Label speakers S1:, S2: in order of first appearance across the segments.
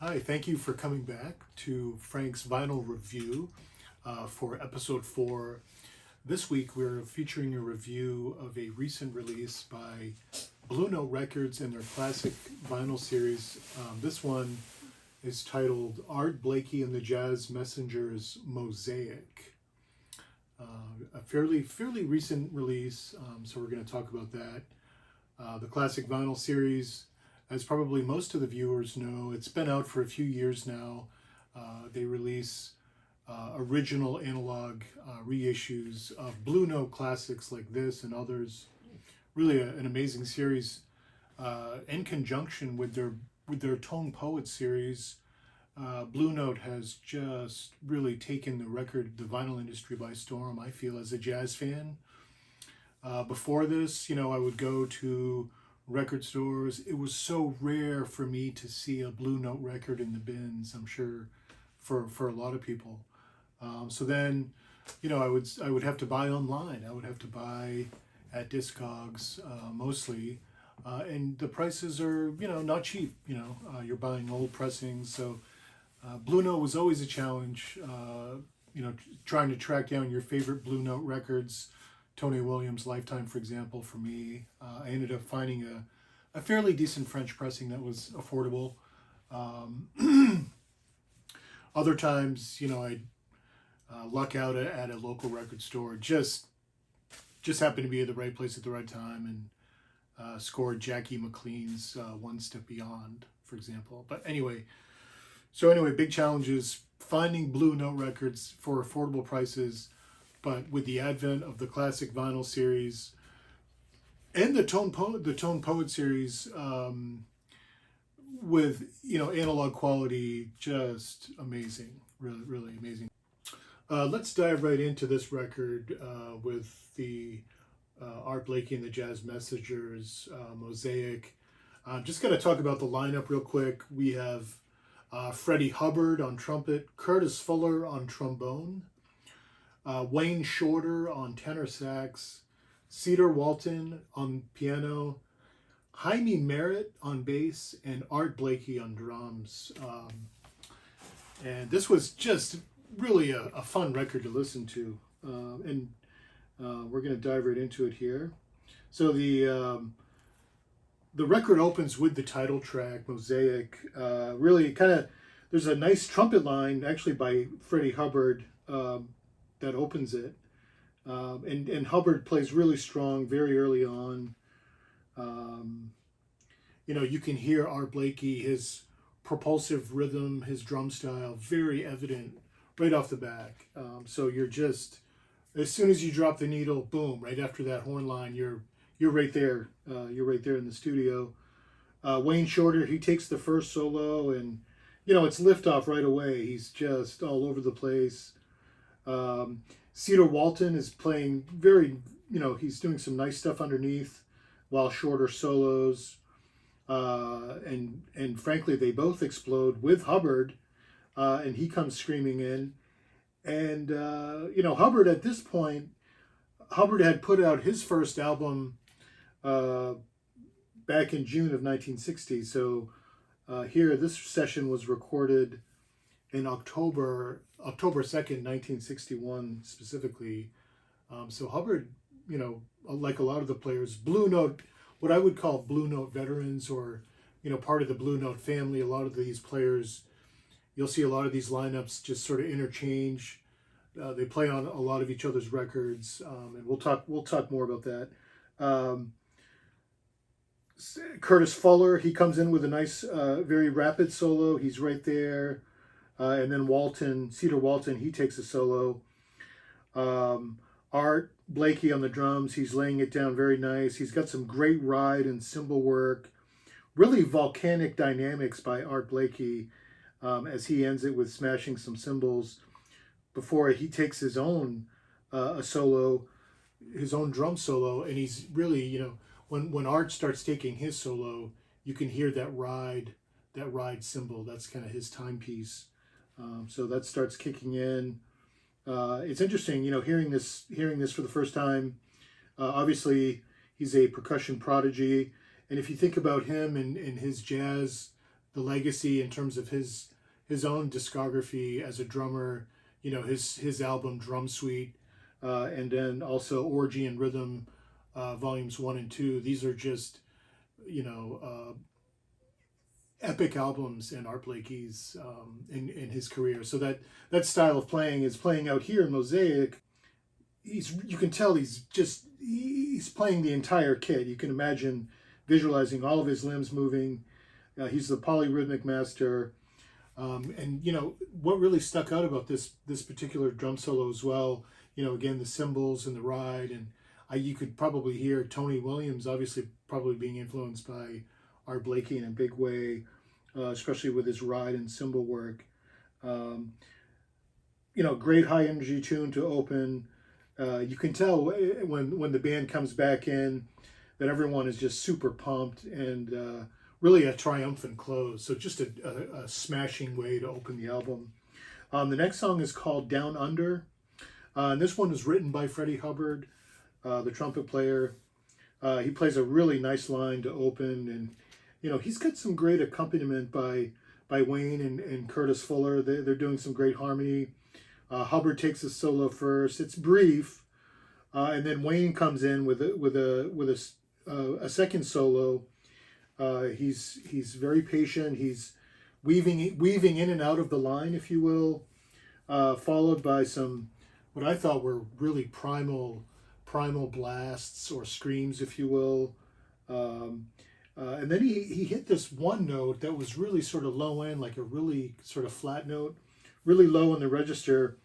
S1: Hi, thank you for coming back to Frank's Vinyl Review for episode 4. This week we're featuring a review of a recent release by Blue Note Records and their classic vinyl series. This one is titled Art Blakey and the JazzMessengers Mosaic. A fairly recent release, so we're going to talk about that. The classic vinyl series, as probably most of the viewers know, it's been out for a few years now. They release original analog reissues of Blue Note classics like this and others. Really an amazing series in conjunction with their Tone Poet series. Blue Note has just really taken the vinyl industry by storm, I feel, as a jazz fan. Before this, I would go to record stores. It was so rare for me to see a Blue Note record in the bins, I'm sure for a lot of people. So then, I would have to buy online. I would have to buy at Discogs mostly. And the prices are, not cheap. You're buying old pressings. So Blue Note was always a challenge, trying to track down your favorite Blue Note records. Tony Williams' Lifetime, for example, for me. I ended up finding a fairly decent French pressing that was affordable. Other times, I'd luck out at a local record store. Just happened to be at the right place at the right time and scored Jackie McLean's One Step Beyond, for example. But anyway, big challenges finding Blue Note records for affordable prices. But with the advent of the classic vinyl series and the Tone Poet series, with analog quality, just amazing, really amazing. Let's dive right into this record with the Art Blakey and the JazzMessengers Mosaic. I'm just going to talk about the lineup real quick. We have Freddie Hubbard on trumpet, Curtis Fuller on trombone, Wayne Shorter on tenor sax, Cedar Walton on piano, Jaime Merritt on bass, and Art Blakey on drums. And this was just really a fun record to listen to. And we're going to dive right into it here. So the record opens with the title track, Mosaic. Really kind of, there's a nice trumpet line actually by Freddie Hubbard that opens it. And Hubbard plays really strong very early on. You can hear Art Blakey, his propulsive rhythm, his drum style, very evident right off the back. So you're just, as soon as you drop the needle, boom, right after that horn line, you're right there. You're right there in the studio. Wayne Shorter, he takes the first solo and, it's liftoff right away. He's just all over the place. Cedar Walton is playing very, he's doing some nice stuff underneath while Shorter solos. And frankly, they both explode with Hubbard, and he comes screaming in. And, Hubbard at this point, Hubbard had put out his first album back in June of 1960. So here, this session was recorded in October 2nd, 1961 specifically. So Hubbard, like a lot of the players, Blue Note, what I would call Blue Note veterans or, part of the Blue Note family, a lot of these players, you'll see a lot of these lineups just sort of interchange. They play on a lot of each other's records, and we'll talk more about that. Curtis Fuller, he comes in with a nice, very rapid solo. He's right there. And then Cedar Walton, he takes a solo. Art Blakey on the drums, he's laying it down very nice. He's got some great ride and cymbal work. Really volcanic dynamics by Art Blakey as he ends it with smashing some cymbals before he takes his own a solo, his own drum solo. And he's really, when Art starts taking his solo, you can hear that ride cymbal. That's kind of his timepiece. So that starts kicking in. It's interesting, hearing this for the first time. Obviously, he's a percussion prodigy, and if you think about him and his jazz the legacy in terms of his own discography as a drummer. His album Drum Suite, and then also Orgy and Rhythm, volumes 1 and 2. These are just epic albums in Art Blakey's in his career. So that style of playing is playing out here in Mosaic. You can tell he's playing the entire kit. You can imagine visualizing all of his limbs moving. He's the polyrhythmic master. And what really stuck out about this particular drum solo as well, again, the cymbals and the ride, and you could probably hear Tony Williams obviously probably being influenced by Art Blakey in a big way, especially with his ride and cymbal work. Great high energy tune to open. You can tell when the band comes back in that everyone is just super pumped, and really a triumphant close. So just a smashing way to open the album. The next song is called Down Under. And this one was written by Freddie Hubbard, the trumpet player. He plays a really nice line to open, and he's got some great accompaniment by Wayne and Curtis Fuller. They're doing some great harmony. Hubbard takes a solo first. It's brief, and then Wayne comes in with a second solo. He's very patient. He's weaving in and out of the line, if you will, followed by some what I thought were really primal blasts or screams, if you will. And then he hit this one note that was really sort of low end, like a really sort of flat note, really low in the register,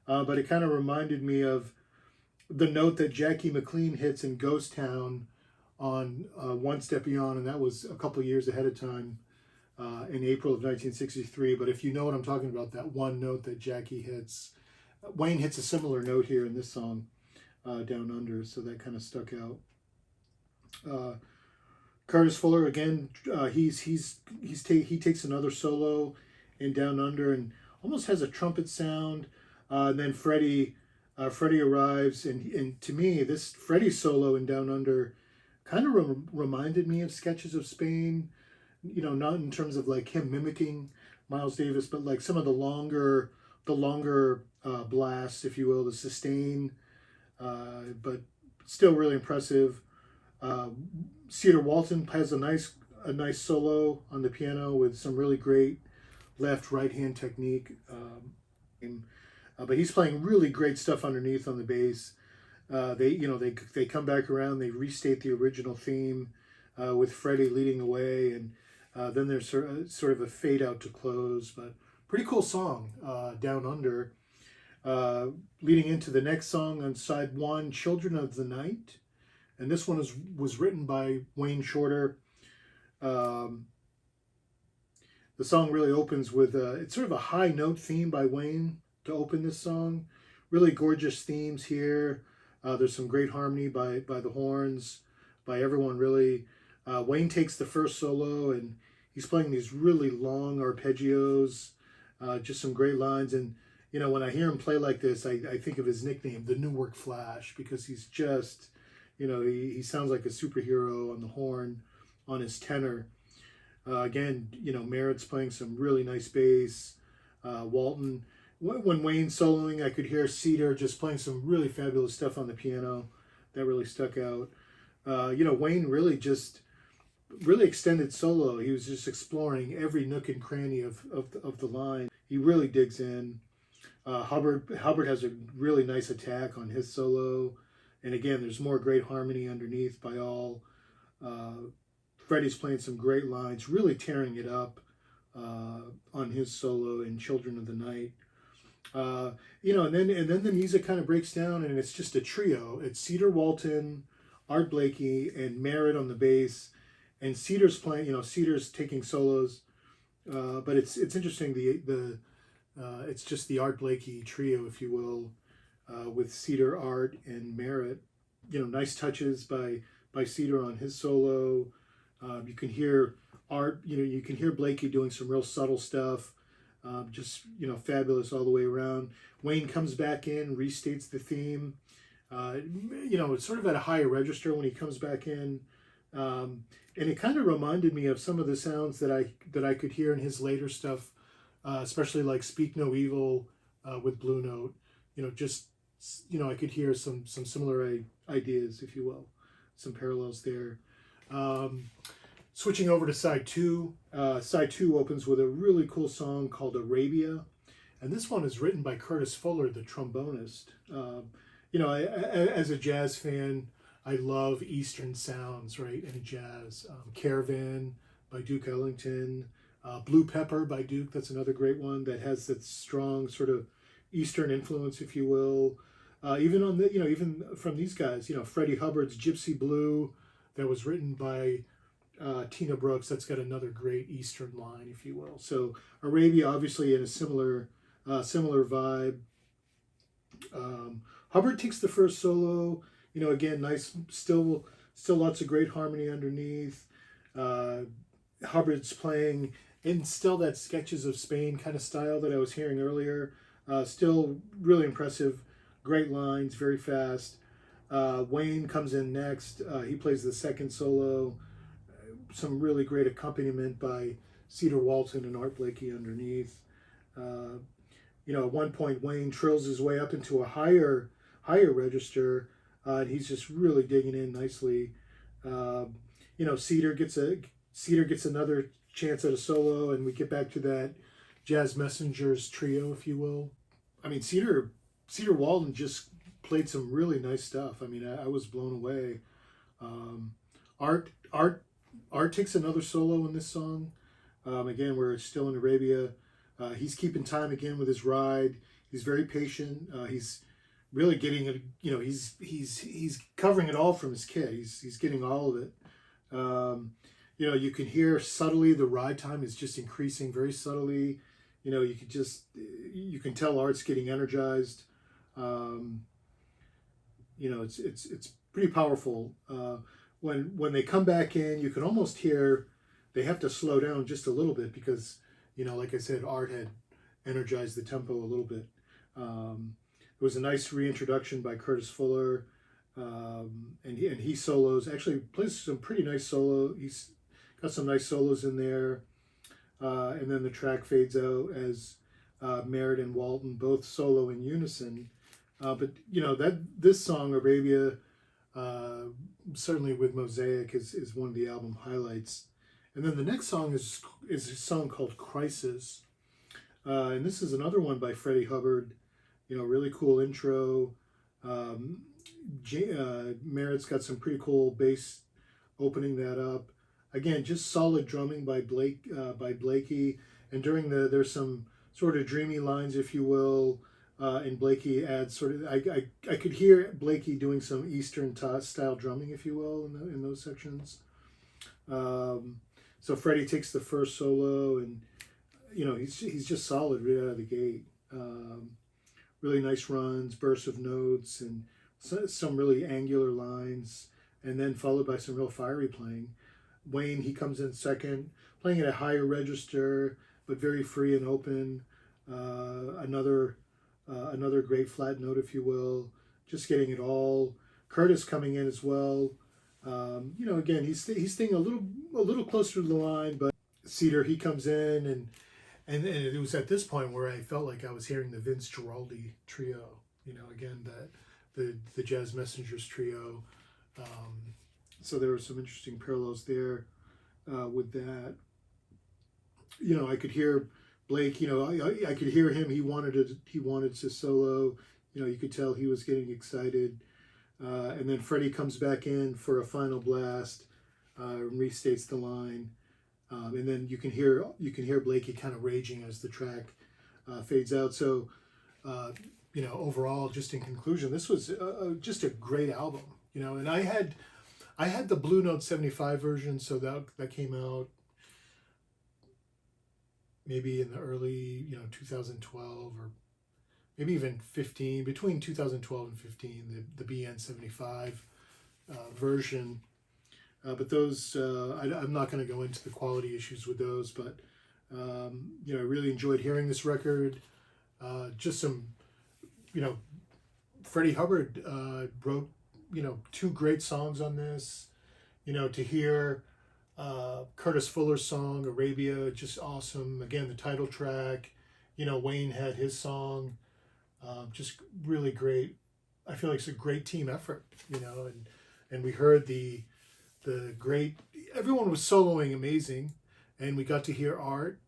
S1: but it kind of reminded me of the note that Jackie McLean hits in Ghost Town on One Step Beyond, and that was a couple of years ahead of time, in April of 1963. But if you know what I'm talking about, that one note that Jackie hits, Wayne hits a similar note here in this song, Down Under, so that kind of stuck out. Curtis Fuller again, he takes another solo in Down Under and almost has a trumpet sound. And then Freddie arrives, and to me, this Freddie solo in Down Under kind of reminded me of Sketches of Spain, not in terms of like him mimicking Miles Davis, but like some of the longer blasts, if you will, the sustain, but still really impressive. Cedar Walton has a nice solo on the piano with some really great right hand technique, but he's playing really great stuff underneath on the bass. They come back around, they restate the original theme, with Freddie leading the way, and then there's sort of a fade out to close, but pretty cool song, Down Under. Leading into the next song on side 1, Children of the Night, and this one was written by Wayne Shorter. The song really opens with it's sort of a high note theme by Wayne to open this song. Really gorgeous themes here. There's some great harmony by the horns, by everyone really. Wayne takes the first solo, and he's playing these really long arpeggios, just some great lines. And when I hear him play like this, I think of his nickname, the Newark Flash, because he's just, he sounds like a superhero on the horn, on his tenor. Again, Merritt's playing some really nice bass. Walton, when Wayne's soloing, I could hear Cedar just playing some really fabulous stuff on the piano. That really stuck out. Wayne really extended solo. He was just exploring every nook and cranny of the line. He really digs in. Hubbard has a really nice attack on his solo. And again, there's more great harmony underneath by all. Freddie's playing some great lines, really tearing it up on his solo in Children of the Night. And then the music kind of breaks down, and it's just a trio. It's Cedar Walton, Art Blakey, and Merritt on the bass, and Cedar's playing. Cedar's taking solos, but it's interesting. It's just the Art Blakey trio, if you will, with Cedar, Art, and Merritt. Nice touches by Cedar on his solo. You can hear Art. You can hear Blakey doing some real subtle stuff. Just fabulous all the way around. Wayne comes back in, restates the theme. It's sort of at a higher register when he comes back in, And it kind of reminded me of some of the sounds that I could hear in his later stuff, especially like "Speak No Evil" with Blue Note. Just I could hear some similar ideas, if you will, some parallels there. Switching over to side two. Side two opens with a really cool song called "Arabia," and this one is written by Curtis Fuller, the trombonist. As a jazz fan, I love Eastern sounds, right, in jazz. Caravan by Duke Ellington, Blue Pepper by Duke, that's another great one that has that strong sort of Eastern influence, if you will. Even from these guys, Freddie Hubbard's Gypsy Blue, that was written by Tina Brooks, that's got another great Eastern line, if you will. So Arabia, obviously, in a similar vibe. Hubbard takes the first solo. Again, nice, still lots of great harmony underneath. Hubbard's playing in still that Sketches of Spain kind of style that I was hearing earlier. Still really impressive, great lines, very fast. Wayne comes in next. He plays the second solo. Some really great accompaniment by Cedar Walton and Art Blakey underneath. At one point, Wayne trills his way up into a higher register. And he's just really digging in nicely. Cedar gets another chance at a solo, and we get back to that Jazz Messengers trio, if you will. I mean, Cedar Walton just played some really nice stuff. I mean, I was blown away. Art takes another solo in this song. Again, we're still in Arabia. He's keeping time again with his ride. He's very patient. He's really getting it. He's covering it all from his kit. He's getting all of it. You can hear subtly the ride time is just increasing very subtly. You can tell Art's getting energized. It's pretty powerful. When they come back in, you can almost hear they have to slow down just a little bit because, like I said, Art had energized the tempo a little bit. It was a nice reintroduction by Curtis Fuller, and he solos. Actually, plays some pretty nice solo. He's got some nice solos in there, and then the track fades out as Merritt and Walton both solo in unison. But this song Arabia, certainly with Mosaic, is one of the album highlights. And then the next song is a song called Crisis, and this is another one by Freddie Hubbard. Really cool intro. Merritt's got some pretty cool bass opening that up. Again, just solid drumming by Blakey. And during there's some sort of dreamy lines, if you will. And Blakey adds sort of, I could hear Blakey doing some Eastern style drumming, if you will, in those sections. So Freddie takes the first solo, and he's just solid right out of the gate. Really nice runs, bursts of notes, and some really angular lines, and then followed by some real fiery playing. Wayne, he comes in second, playing at a higher register, but very free and open. Another great flat note, if you will, just getting it all. Curtis coming in as well. Again, he's staying a little closer to the line, but Cedar, he comes in, and it was at this point where I felt like I was hearing the Vince Guaraldi trio. Again, the Jazz Messengers trio. So there were some interesting parallels there with that. I could hear Blake. I could hear him. He wanted to solo. You could tell he was getting excited. And then Freddie comes back in for a final blast, restates the line. And then you can hear Blakey kind of raging as the track fades out. So, overall, just in conclusion, this was just a great album. And I had the Blue Note 75 version, so that came out maybe in the early 2012 or maybe even 15, between 2012 and 15, the BN 75 version. But those, I'm not going to go into the quality issues with those, but, I really enjoyed hearing this record. Just some, Freddie Hubbard wrote, two great songs on this. to hear Curtis Fuller's song Arabia, just awesome. Again, the title track. Wayne had his song, just really great. I feel like it's a great team effort. And we heard the great. Everyone was soloing amazing, and we got to hear Art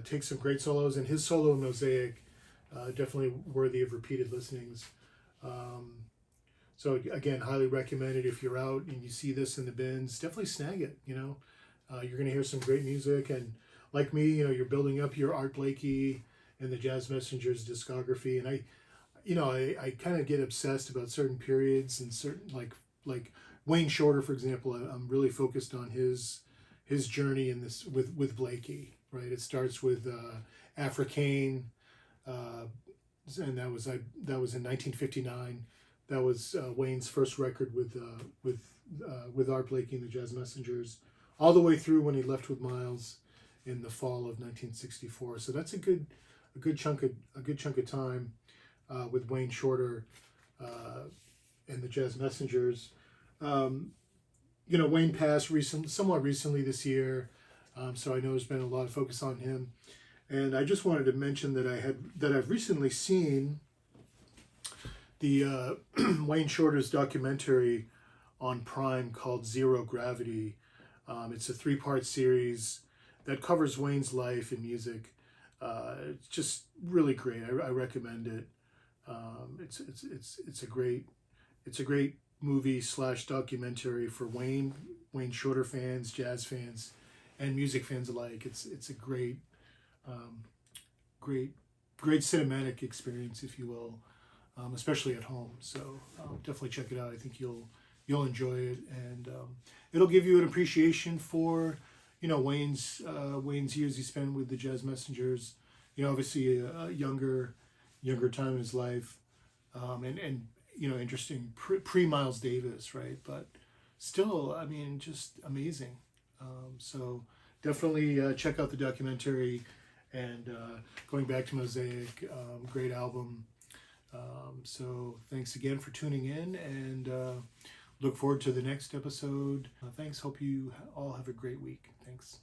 S1: take some great solos, and his solo in Mosaic definitely worthy of repeated listenings. So again, highly recommended. If you're out and you see this in the bins, definitely snag it. You're going to hear some great music, and like me, you're building up your Art Blakey and the Jazz Messengers discography, and I kind of get obsessed about certain periods and certain like Wayne Shorter, for example. I'm really focused on his journey in this with Blakey. Right, it starts with Africane, and that was in 1959. That was Wayne's first record with Art Blakey and the Jazz Messengers, all the way through when he left with Miles in the fall of 1964. So that's a good chunk of time with Wayne Shorter and the Jazz Messengers. Wayne passed somewhat recently this year, so I know there's been a lot of focus on him. And I just wanted to mention that I've recently seen the Wayne Shorter's documentary on Prime called Zero Gravity. It's a 3-part series that covers Wayne's life and music. It's just really great. I recommend it. It's a great movie / documentary for Wayne Shorter fans, jazz fans, and music fans alike. It's a great cinematic experience, if you will, especially at home. So definitely check it out. I think you'll enjoy it, and it'll give you an appreciation for Wayne's years he spent with the Jazz Messengers. Obviously a younger time in his life, and interesting pre Miles Davis, right? But still, I mean, just amazing. So definitely check out the documentary. And going back to Mosaic, great album. So thanks again for tuning in, and look forward to the next episode. Thanks. Hope you all have a great week. Thanks.